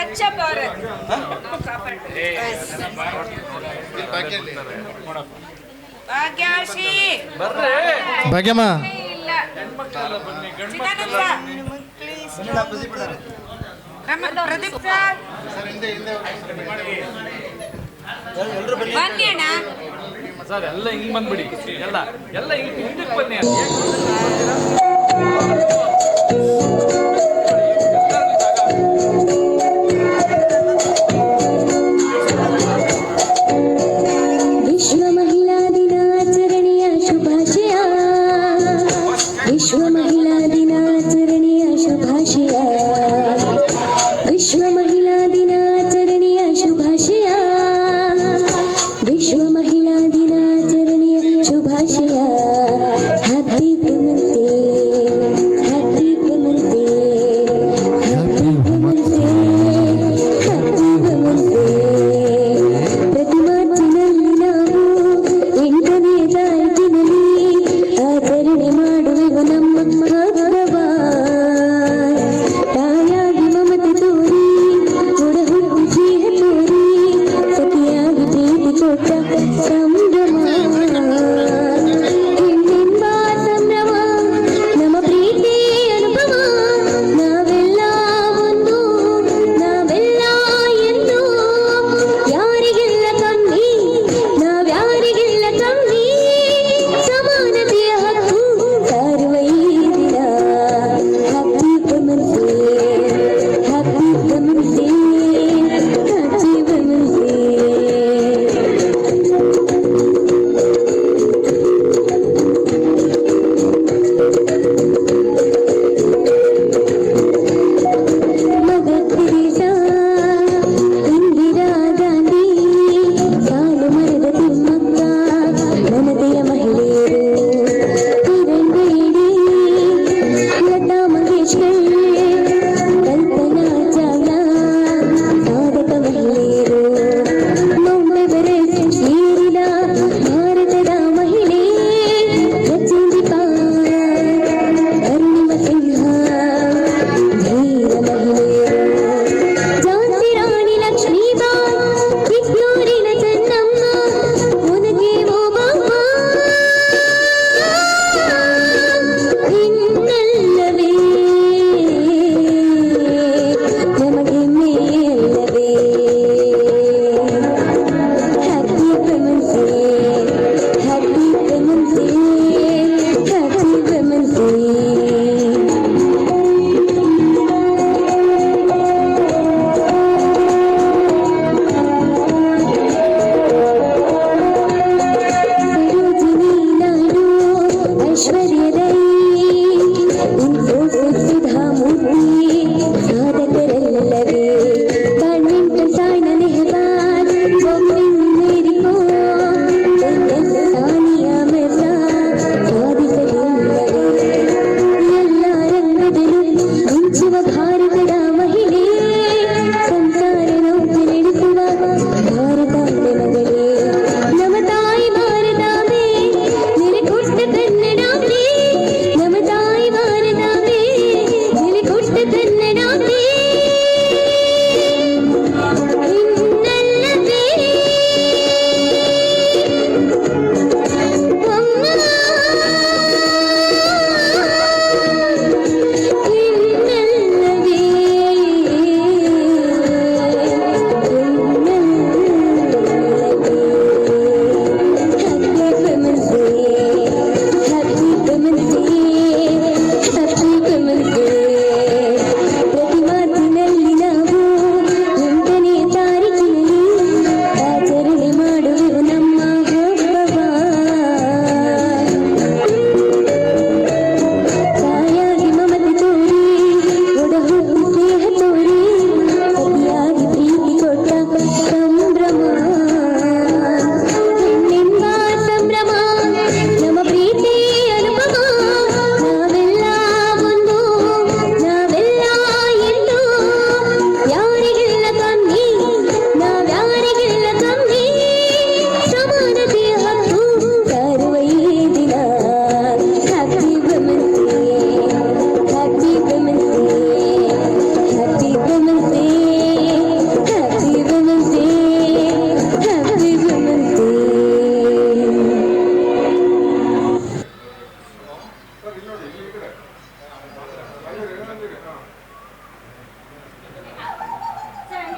ಸ್ವಚ್ಛ ಭಾರತ್ ಭಾಗ್ಯಶ್ರೀ ಭಾಗ್ಯಮ್ಮ ಇಲ್ಲ ಪ್ರದೀಪ್ ಬನ್ನಿ ಅಣ್ಣ ಸರ್ ಎಲ್ಲ ಹಿಂಗ್ ಬಂದ್ಬಿಡಿ ಎಲ್ಲ ಎಲ್ಲ ಹಿಂದಕ್ಕೆ ಬನ್ನಿ ವಿಶ್ವ ಮಹಿಳಾ ದಿನಾಚರಣೆಯ ಶುಭಾಶಯ ವಿಶ್ವ ಮಹಿಳಾ ದಿನಾಚರಣೆಯ ಶುಭಾಶಯ ವಿಶ್ವ ಮಹಿಳಾ ದಿನಾಚರಣೆಯ ಶುಭಾಶಯ ವಿಶ್ವ ಮಹಿಳಾ ದಿನಾಚರಣೆಯ ಶುಭಾಶಯ happy women's day happy women's day happy women's day happy women's day ಪ್ರತಿ ಮಾರ್ಚಿನಲ್ಲಿ ನಾವು 8ನೇ ತಾರೀಕಿನಲ್ಲಿ ಆಚರಣೆ ಮಾಡುವೆವು ನಮ್ಮ ಮಹೋತ್ಸವ ತಾಯಾಗಿ ಮಮತೆ ತೋರಿ ಹುಡುಗು ಜೀವ ತೋರಿ ಸಖಿಯಾಗಿ ಪ್ರೀತಿ ಕೊಟ್ಟ ಸಂಭ್ರಮ ಇನ್ನೆಂಬ ಸಂಭ್ರಮ ನಮ್ಮ ಪ್ರೀತಿ ಅನುಭವ ನಾವೆಲ್ಲ ಒಂದು ನಾವೆಲ್ಲ ಎಂದು ಯಾರಿಗೆಲ್ಲ ಕಮ್ಮಿ ನಾವ್ಯಾರಿಗೆಲ್ಲ ಕಮ್ಮಿ ಸಮಾನತೆಯ ಹಕ್ಕು ಸಾರುವ ಈ ದಿನ happy women's day happy women's day happy women's day Mother Teresa Indira Gandhi Saalumarada Thimmakka ಮಮತೆಯ ಮಹಿಳೆಯರು ಕಿರಣ್ ಬೇಡಿ ಲತಾ ಮಂಗೇಶ್ಕರ್